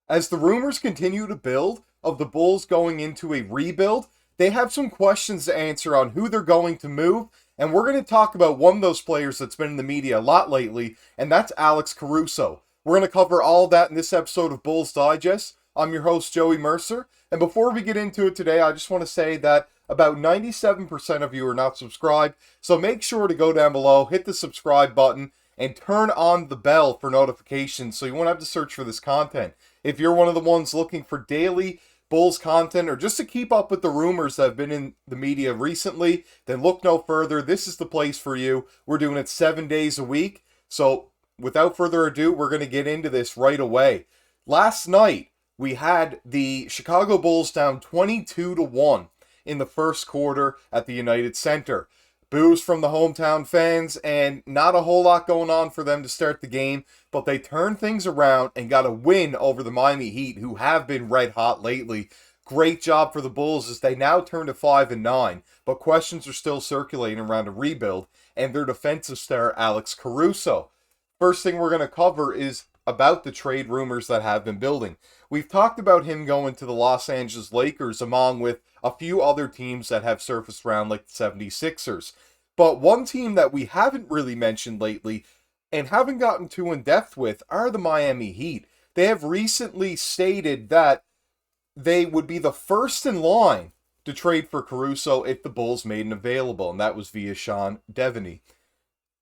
As the rumors continue to build of the Bulls going into a rebuild, they have some questions to answer on who they're going to move, and we're going to talk about one of those players that's been in the media a lot lately, and that's Alex Caruso. We're going to cover all of that in this episode of Bulls Digest. I'm your host, Joey Mercer, and before we get into it today, I just want to say that about 97% of you are not subscribed, so make sure to go down below, hit the subscribe button, and turn on the bell for notifications so you won't have to search for this content. If you're one of the ones looking for daily Bulls content or just to keep up with the rumors that have been in the media recently, then look no further. This is the place for you. We're doing it 7 days a week. So without further ado, we're going to get into this right away. Last night, we had the Chicago Bulls down 22-1 in the first quarter at the United Center. Boos from the hometown fans, and not a whole lot going on for them to start the game, but they turned things around and got a win over the Miami Heat, who have been red hot lately. Great job for the Bulls as they now turn to 5-9, but questions are still circulating around a rebuild and their defensive star Alex Caruso. First thing we're going to cover is about the trade rumors that have been building. We've talked about him going to the Los Angeles Lakers along with a few other teams that have surfaced around like the 76ers. But one team that we haven't really mentioned lately and haven't gotten too in depth with are the Miami Heat. They have recently stated that they would be the first in line to trade for Caruso if the Bulls made him available, and that was via Sean Devaney.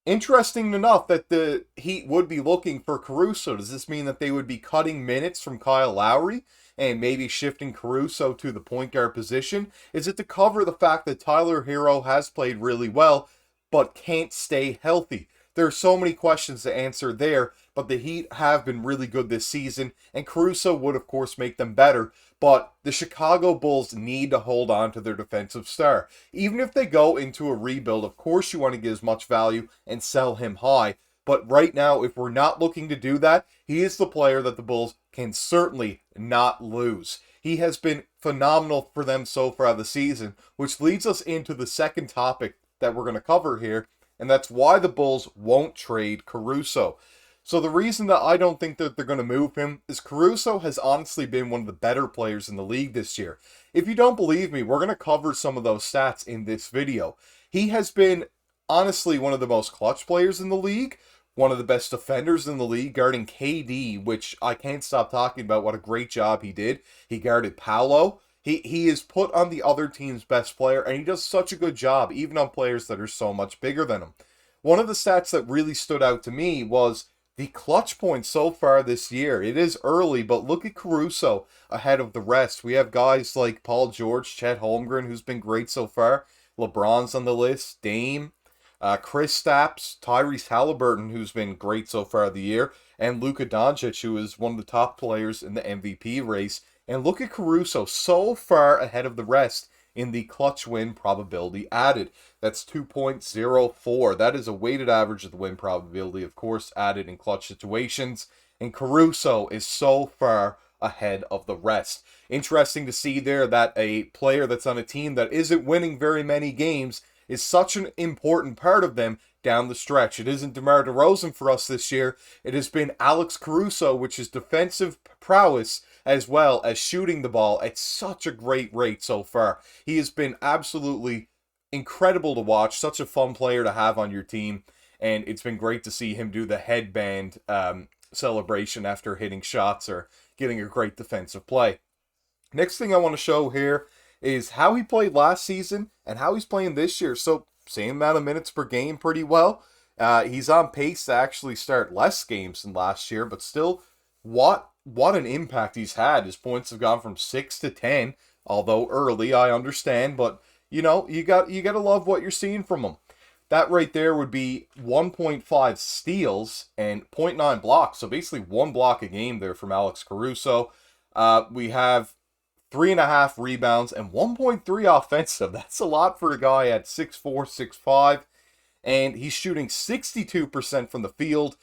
Interesting enough that the Heat would be looking for Caruso. Does this mean that they would be cutting minutes from Kyle Lowry and maybe shifting Caruso to the point guard position? Is it to cover the fact that Tyler Hero has played really well but can't stay healthy? There are so many questions to answer there, but the Heat have been really good this season, and Caruso would, of course, make them better. But the Chicago Bulls need to hold on to their defensive star. Even if they go into a rebuild, of course you want to get as much value and sell him high. But right now, if we're not looking to do that, he is the player that the Bulls can certainly not lose. He has been phenomenal for them so far this season, which leads us into the second topic that we're going to cover here, and that's why the Bulls won't trade Caruso. So the reason that I don't think that they're going to move him is Caruso has honestly been one of the better players in the league this year. If you don't believe me, we're going to cover some of those stats in this video. He has been honestly one of the most clutch players in the league, one of the best defenders in the league, guarding KD, which I can't stop talking about what a great job he did. He guarded Paolo. He is put on the other team's best player, and he does such a good job, even on players that are so much bigger than him. One of the stats that really stood out to me was the clutch points so far this year. It is early, but look at Caruso ahead of the rest. We have guys like Paul George, Chet Holmgren, who's been great so far. LeBron's on the list, Dame, Kristaps, Tyrese Halliburton, who's been great so far the year, and Luka Doncic, who is one of the top players in the MVP race. And look at Caruso, so far ahead of the rest in the clutch win probability added. That's 2.04. That is a weighted average of the win probability, of course, added in clutch situations. And Caruso is so far ahead of the rest. Interesting to see there that a player that's on a team that isn't winning very many games is such an important part of them down the stretch. It isn't DeMar DeRozan for us this year. It has been Alex Caruso, which is defensive prowess as well as shooting the ball at such a great rate so far. He has been absolutely incredible to watch, such a fun player to have on your team, and it's been great to see him do the headband celebration after hitting shots or getting a great defensive play. Next thing I want to show here is how he played last season and how he's playing this year. So same amount of minutes per game pretty well. He's on pace to actually start less games than last year, but still what an impact he's had. His points have gone from 6 to 10, although early, I understand, but you know, you got to love what you're seeing from him. That right there would be 1.5 steals and zero point 0.9 blocks. So basically 1 block a game there from Alex Caruso. We have 3.5 rebounds and 1.3 offensive. That's a lot for a guy at 6'4", 6'5". And he's shooting 62% from the field,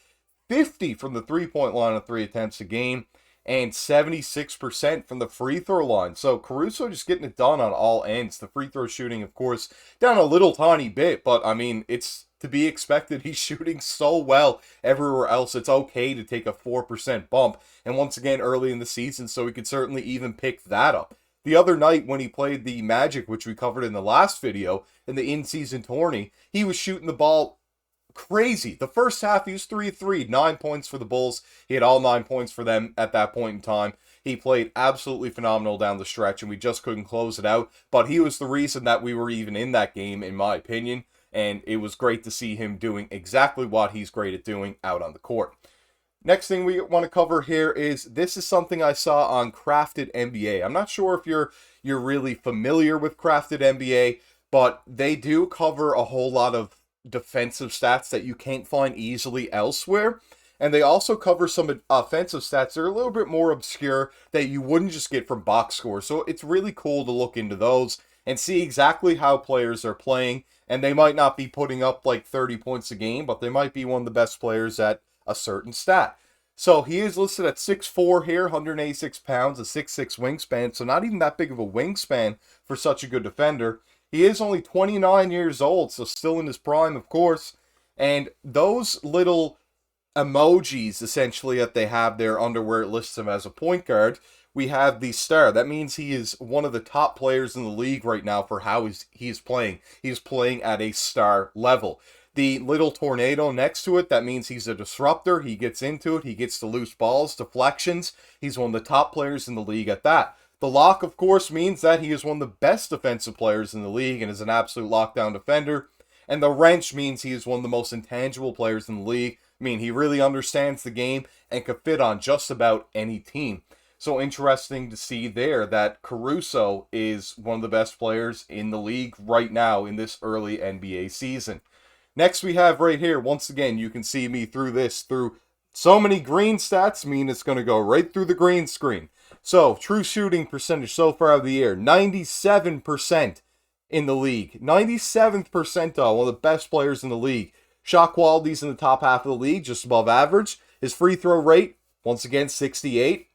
50 from the three-point line on 3 attempts a game, and 76% from the free throw line. So Caruso just getting it done on all ends. The free throw shooting, of course, down a little tiny bit, but I mean, it's to be expected. He's shooting so well everywhere else. It's okay to take a 4% bump. And once again, early in the season, so we could certainly even pick that up. The other night when he played the Magic, which we covered in the last video, in the in-season tourney, he was shooting the ball crazy. The first half, he was 3-3, 9 points for the Bulls. He had all 9 points for them at that point in time. He played absolutely phenomenal down the stretch, and we just couldn't close it out. But he was the reason that we were even in that game, in my opinion. And it was great to see him doing exactly what he's great at doing out on the court. Next thing we want to cover here is, this is something I saw on Crafted NBA. I'm not sure if you're really familiar with Crafted NBA, but they do cover a whole lot of defensive stats that you can't find easily elsewhere. And they also cover some offensive stats that are a little bit more obscure that you wouldn't just get from box scores. So it's really cool to look into those and see exactly how players are playing. And they might not be putting up like 30 points a game, but they might be one of the best players at a certain stat. So he is listed at 6'4" here, 186 pounds, a 6'6" wingspan. So not even that big of a wingspan for such a good defender. He is only 29 years old, so still in his prime, of course. And those little emojis, essentially, that they have there under where it lists him as a point guard, we have the star. That means he is one of the top players in the league right now for how he is playing. He's playing at a star level. The little tornado next to it, that means he's a disruptor. He gets into it. He gets to loose balls, deflections. He's one of the top players in the league at that. The lock, of course, means that he is one of the best defensive players in the league and is an absolute lockdown defender. And the wrench means he is one of the most intangible players in the league. I mean, he really understands the game and could fit on just about any team. So interesting to see there that Caruso is one of the best players in the league right now in this early NBA season. Next we have right here, once again, you can see me through so many green stats, mean it's going to go right through the green screen. So, true shooting percentage so far of the year, 97% in the league. 97th percentile, one of the best players in the league. Shot quality's in the top half of the league, just above average. His free throw rate, once again, 68.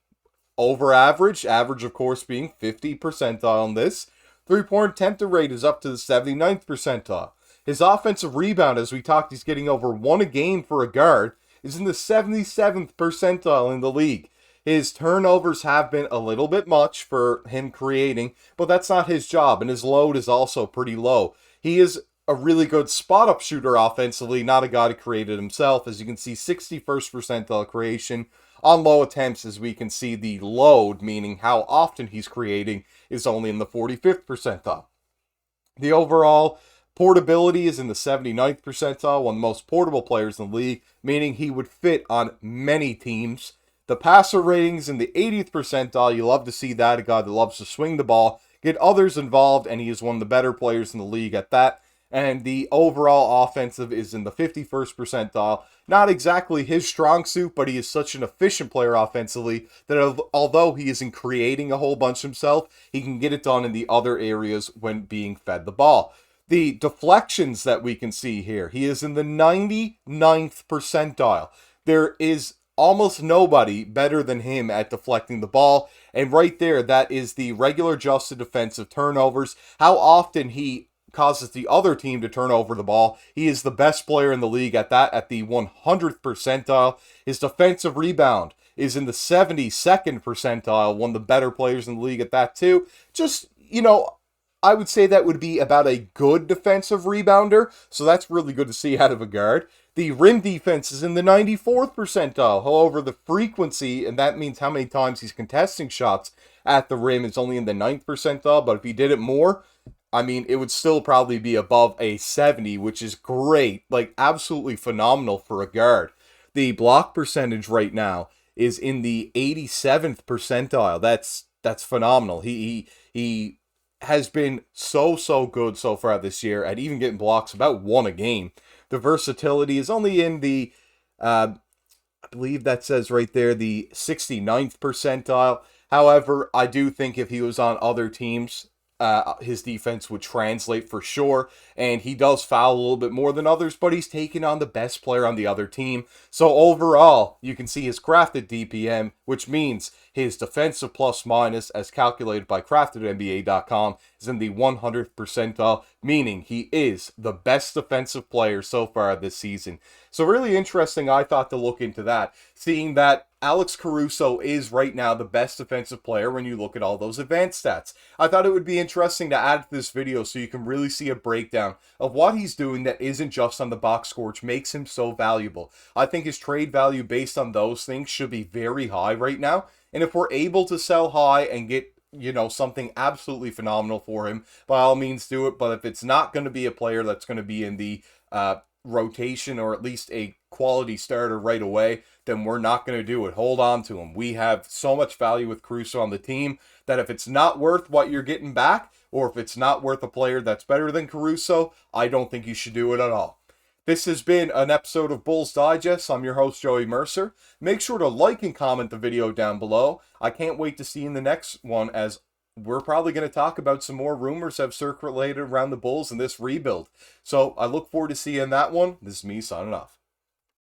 Over average, average of course being 50th percentile on this. Three-point attempted rate is up to the 79th percentile. His offensive rebound, as we talked, he's getting over 1 a game for a guard, is in the 77th percentile in the league. His turnovers have been a little bit much for him creating, but that's not his job, and his load is also pretty low. He is a really good spot-up shooter offensively, not a guy to create it himself. As you can see, 61st percentile creation. On low attempts, as we can see, the load, meaning how often he's creating, is only in the 45th percentile. The overall portability is in the 79th percentile, one of the most portable players in the league, meaning he would fit on many teams. The passer ratings in the 80th percentile, you love to see that, a guy that loves to swing the ball, get others involved, and he is one of the better players in the league at that. And the overall offensive is in the 51st percentile. Not exactly his strong suit, but he is such an efficient player offensively that although he isn't creating a whole bunch himself, he can get it done in the other areas when being fed the ball. The deflections that we can see here, he is in the 99th percentile. There is almost nobody better than him at deflecting the ball. And right there, that is the regular adjusted defensive turnovers. How often he causes the other team to turn over the ball. He is the best player in the league at that, at the 100th percentile. His defensive rebound is in the 72nd percentile, one of the better players in the league at that too. Just, I would say that would be about a good defensive rebounder, so that's really good to see out of a guard. The rim defense is in the 94th percentile. However, the frequency, and that means how many times he's contesting shots at the rim, is only in the 9th percentile, but if he did it more, it would still probably be above a 70, which is great, like absolutely phenomenal for a guard. The block percentage right now is in the 87th percentile. That's phenomenal. He has been so good so far this year at even getting blocks, about 1 a game. The versatility is only in the, I believe that says right there, the 69th percentile. However, I do think if he was on other teams, his defense would translate for sure, and he does foul a little bit more than others, but he's taking on the best player on the other team. So overall, you can see his crafted DPM, which means his defensive plus minus, as calculated by craftednba.com, is in the 100th percentile, meaning he is the best defensive player so far this season. So really interesting, I thought, to look into that, seeing that Alex Caruso is right now the best defensive player when you look at all those advanced stats. I thought it would be interesting to add to this video so you can really see a breakdown of what he's doing that isn't just on the box score, which makes him so valuable. I think his trade value based on those things should be very high right now. And if we're able to sell high and get, something absolutely phenomenal for him, by all means do it. But if it's not going to be a player that's going to be in the rotation, or at least a quality starter right away, then we're not going to do it. Hold on to him. We have so much value with Caruso on the team that if it's not worth what you're getting back, or if it's not worth a player that's better than Caruso, I don't think you should do it at all. This has been an episode of Bulls Digest. I'm your host, Joey Mercer. Make sure to like and comment the video down below. I can't wait to see you in the next one, as we're probably going to talk about some more rumors that have circulated around the Bulls in this rebuild. So I look forward to seeing you in that one. This is me signing off.